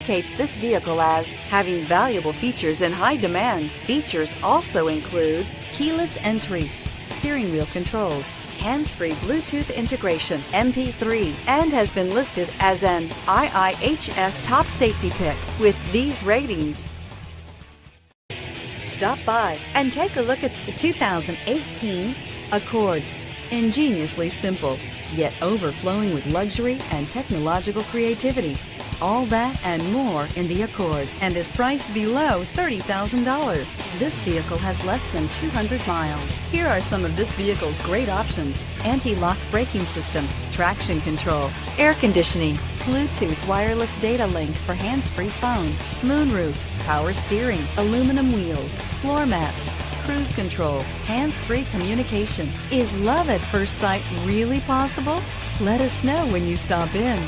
indicates this vehicle as having valuable features in high demand. Features also include keyless entry, steering wheel controls, hands-free Bluetooth integration, MP3, and has been listed as an IIHS Top Safety Pick with these ratings. Stop by and take a look at the 2018 Accord. Ingeniously simple, yet overflowing with luxury and technological creativity. All that and more in the Accord, and is priced below $30,000. This vehicle has less than 200 miles. Here are some of this vehicle's great options: anti-lock braking system, traction control, air conditioning, Bluetooth wireless data link for hands-free phone, moonroof, power steering, aluminum wheels, floor mats, cruise control, hands-free communication. Is love at first sight really possible? Let us know when you stop in.